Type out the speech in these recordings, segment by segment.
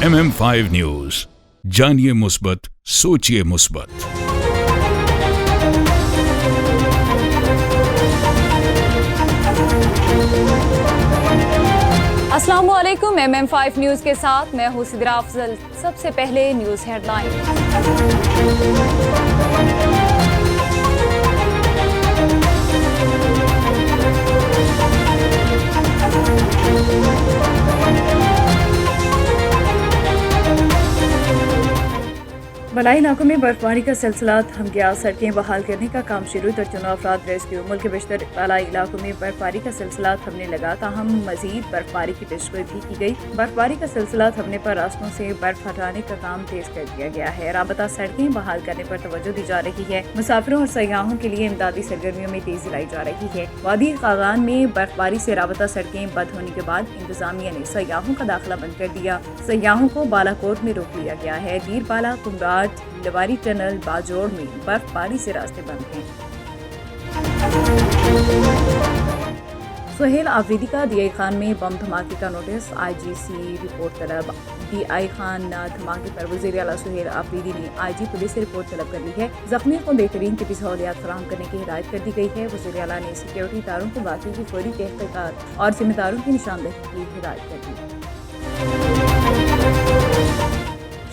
MM5 news, जानिए मुस्बत, सोचिए मुस्बत। अस्सलाम वालेकुम। MM5 न्यूज के साथ मैं हूं सिद्रा अफजल। सबसे पहले न्यूज बलाई इलाकों में बर्फबारी का सिलसिला थम गया। सड़कें बहाल करने का काम शुरू, दर्जनों अफराद रेस्क्यू। मुल्क के बेशतर बलाई इलाकों में बर्फबारी का सिलसिला थमने लगा, ताहम मजीद बर्फबारी की पेशगोई भी की गई। बर्फबारी का सिलसिला थमने पर रास्तों से बर्फ हटाने का काम तेज कर दिया गया है। राबता सड़कें बहाल करने पर तवज्जो दी जा रही है। मुसाफिरों और सयाहों के लिए इमदादी सरगर्मियों में तेजी लाई जा रही है। वादी खागान में बर्फबारी से राबता सड़कें बंद होने के बाद इंतजामिया ने सयाहों का दाखिला बंद कर दिया। सयाहों को बालाकोट में रोक लिया गया है। दीर बाला, कुमराट, लवारी टनल, बाजोड़ में बर्फबारी से रास्ते बंद हैं। सुहेल आफरीदी का DI खान में बम धमाके का नोटिस, IGC रिपोर्ट तलब। DI खान धमाके पर वज़ीर आला सुहेल आफरीदी ने IG पुलिस से रिपोर्ट तलब कर ली है। जख्मियों को बेहतरीन तिब्बी सहूलियात फराहम करने की हिदायत कर दी गई है। वज़ीर आला ने सिक्योरिटी इदारों को वाक़ई की फौरी तहक़ीक़ात और जिम्मेदारों की निशानदही की हिदायत कर दी।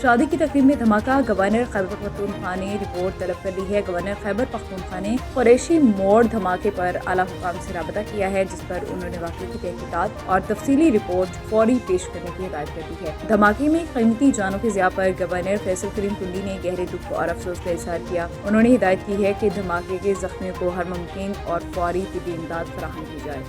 शादी की तकरीब में धमाका, गवर्नर खैबर पख्तूनख्वा ने रिपोर्ट तलब कर ली है। गवर्नर खैबर पख्तूनख्वा ने कुरैशी मोड़ धमाके पर आला हुकाम से राबता किया है, जिस पर उन्होंने वाक़े की तहकीकात और तफसीली रिपोर्ट फौरी पेश करने की हिदायत कर दी है। धमाके में कीमती जानों के ज़िया पर गवर्नर फैसल करीम कुंडी ने गहरे दुख और अफसोस का इज़हार किया। उन्होंने हिदायत की है कि धमाके के जख्मियों को हर मुमकिन और फौरी तिब्बी इमदाद फराहम की जाए।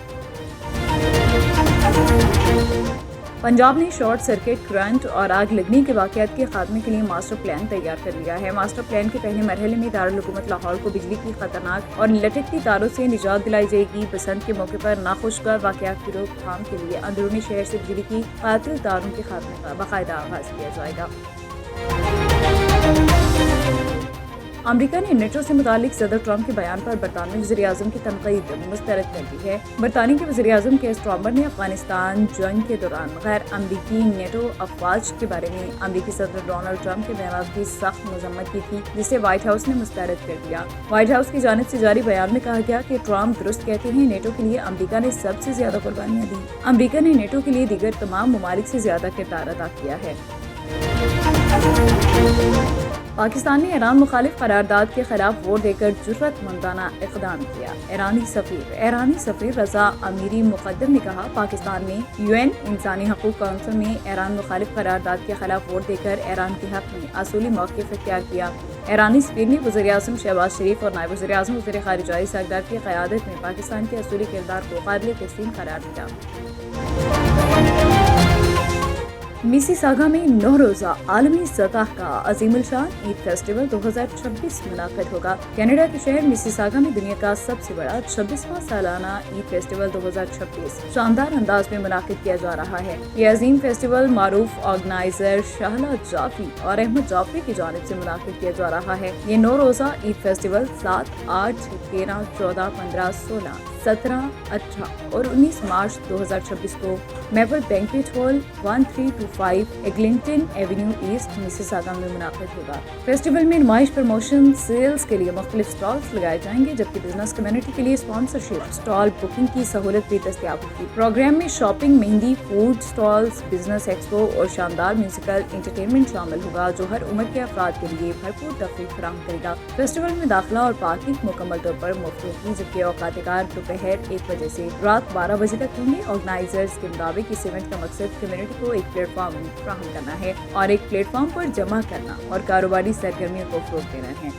पंजाब ने शॉर्ट सर्किट, करंट और आग लगने के वाक़यात के खात्मे के लिए मास्टर प्लान तैयार कर लिया है। मास्टर प्लान के पहले मरहले में दारुल हुकूमत लाहौर को बिजली की खतरनाक और लटकती तारों से निजात दिलाई जाएगी। बसंत के मौके पर नाखुशगवार वाक़यात की रोकथाम के लिए अंदरूनी शहर से बिजली की कातिल तारों के खात्मे का बाकायदा आगाज किया जाएगा। अमरीका ने नेटो से मुतालिक सदर ट्रंप के बयान पर बरतानवी वज़ीर-ए-आज़म की तनक़ीद मुस्तरद कर दी है। बरतानिया के वज़ीर-ए-आज़म केयर स्टारमर ने अफगानिस्तान जंग के दौरान गैर अमरीकी नेटो अफवाज के बारे में अमरीकी सदर डोनाल्ड ट्रंप के बयान की सख्त मज़म्मत की थी, जिसे व्हाइट हाउस ने मुस्तरद कर दिया। व्हाइट हाउस की जानिब से जारी बयान में कहा गया कि ट्रंप दुरुस्त कहते हैं, नेटो के लिए अमरीका ने सबसे ज्यादा कुर्बानियाँ दी। अमरीका ने नेटो के लिए दीगर तमाम ममालिक से ज्यादा किरदार अदा किया है। पाकिस्तान ने ईरान मुखालिफ करारदाद के खिलाफ वोट देकर जुर्रतमंदाना इक़दाम किया। ईरानी सफ़ीर रज़ा अमीरी मुक़द्दम ने कहा, पाकिस्तान ने UN इंसानी हकूक़ काउंसिल में ईरान मुखालिफ करारदाद के खिलाफ वोट देकर ईरान के हक़ में असूली मौक़िफ़ इख्तियार किया। ईरानी सफ़ीर ने वज़ीर-ए-आज़म शहबाज शरीफ और नायब वज़ीर-ए-आज़म वज़ीर ख़ारिजा इस इक़दार की क़यादत में पाकिस्तान के असूली किरदार को काबिल तस्लीम करार दिया। मिसिसागा में 9 रोज़ा आलमी सतह का अज़ीमुल शान ईद फेस्टिवल 2026 मुनाक़िद होगा। कनाडा के शहर मिसिसागा में दुनिया का सबसे बड़ा 26वां सालाना ईद फेस्टिवल 2026 शानदार अंदाज में मुनाक़िद किया जा रहा है। ये अजीम फेस्टिवल मारूफ ऑर्गेनाइजर शाहला जाफरी और अहमद जाफरी की जानिब से मुनाक़िद किया जा रहा है। ये 9 रोज़ा ईद फेस्टिवल 7, 8, 13, 14, 15, 16, 17, 18 और 19 मार्च 2026 को Maple Banquet Hall 1325 Eglinton Avenue East Mississauga में मुनाक़िद होगा। फेस्टिवल में नुमाइश, प्रमोशन, सेल्स के लिए मुख्तलिफ स्टॉल्स लगाए जाएंगे, जबकि बिजनेस कम्युनिटी के लिए स्पॉन्सरशिप, स्टॉल बुकिंग की सहूलत भी दस्तयाब होगी। प्रोग्राम में shopping, mehndi, food stalls, business expo और शानदार म्यूजिकल एंटरटेनमेंट शामिल होगा, जो हर उम्र के अफराद के लिए भरपूर तफरीह फराहम करेगा। फेस्टिवल में दाखिला और पार्किंग मुकम्मल तौर पर मुफ्त होगी, जबकि औकात-ए-कार दोपहर 1 बजे से रात 12 बजे तक होंगे। ऑर्गेनाइजर्स के मुताबिक इस इवेंट का मकसद कम्युनिटी को एक प्लेटफॉर्म फराहम करना है और एक प्लेटफॉर्म पर जमा करना और कारोबारी सरगर्मियों को फ़रोग़ देना है।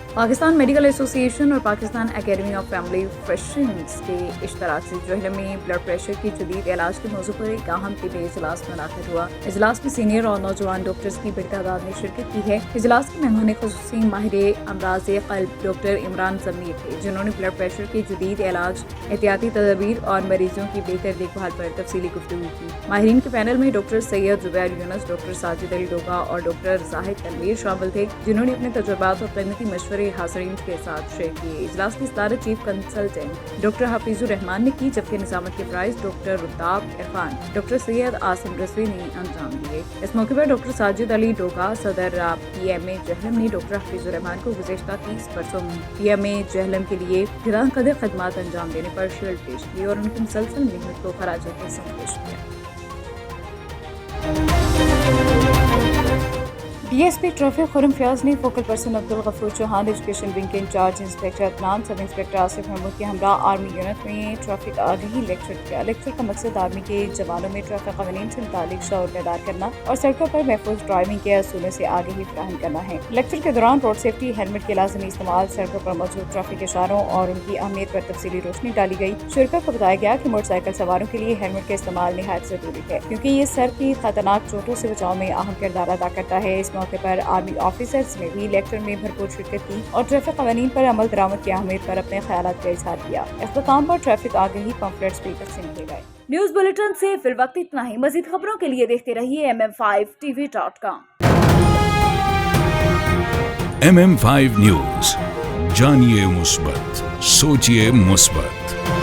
पाकिस्तान मेडिकल एसोसिएशन और Pakistan academy of family physicians के इश्तराक से जोहलम में ब्लड प्रेशर की जदीद इलाज के मौजू पर एक अहम तिब्बी इजलास मुनाक़िद हुआ। इजलास में सीनियर और नौजवान डॉक्टर्स की बड़ी तादाद ने शिरकत की है। इजलास के मेहमान खुसूसी माहिर अमराज़ क़ल्ब डॉक्टर इमरान ज़मीर थे, जिन्होंने ब्लड प्रेशर की जदीद इलाज, एहतियाती तदबीर और मरीजों की बेहतर देखभाल पर तफसीली गुफ्तगू की। माहिरीन के पैनल में डॉक्टर सैयद जुबैर यूनुस, डॉक्टर साजिद अली डोगा और डॉक्टर जाहिद तनवीर शामिल थे, जिन्होंने अपने तजुर्बात और कीमती मशवरे से हाज़रीन के साथ शेयर किए। इजलास की सदारत chief consultant doctor Hafeezur Rahman ने की, जबकि निजामत के प्राइस डॉक्टर रुताब इरफान, डॉक्टर सैयद आसिम रजवी ने अंजाम दिए। इस मौके पर डॉक्टर साजिद अली डोगा, सदर PMA जहलम ने डॉक्टर हफीजुर रहमान को गुज़िश्ता 30 बरसों में PMA जहलम के लिए गिरां कदर खदमात अंजाम देने पर शील्ड पेश की और उनकी मुसलसल मेहनत को खराज तहसीन पेश किया। DSP ट्रैफिक खुरम फयाज ने focal person Abdul Ghafoor Chauhan, education wing के incharge inspector Adnan, sub inspector Asif Mehmood के हमरा आर्मी यूनिट में ट्रैफिक आगाही लेक्चर किया। लेक्चर का मकसद आर्मी के जवानों में ट्रैफिक कानून से मुतालिक शऊर पैदा करना और सड़कों पर महफूज ड्राइविंग के असूलों से आगाही फराहम करना है। लेक्चर के दौरान रोड सेफ्टी, हेलमेट के लाजमी इस्तेमाल, सड़कों पर मौजूद ट्रैफिक इशारों और उनकी अहमियत पर तफसीली रोशनी डाली गई। शुरका को बताया गया कि मोटरसाइकिल सवारों के लिए हेलमेट का इस्तेमाल निहायत जरूरी है, क्योंकि ये सर की खतरनाक चोटों से बचाव में अहम किरदार अदा करता है। इस मौके पर आर्मी ऑफिसर्स ने भी लेक्चर में भरपूर शिरकत की और ट्रैफिक कानून पर अमल दरामद की अहमियत पर अपने ख्यालात का इजहार किया। इख्तिताम पर ट्रैफिक आगाही पम्फलेट्स भी तकसीम किए गए। न्यूज बुलेटिन से फिलवक्त इतना ही। मजीद खबरों के लिए देखते रहिए MM5TV.com। MM5 न्यूज, जानिए मुस्बत, सोचिए मुस्बत।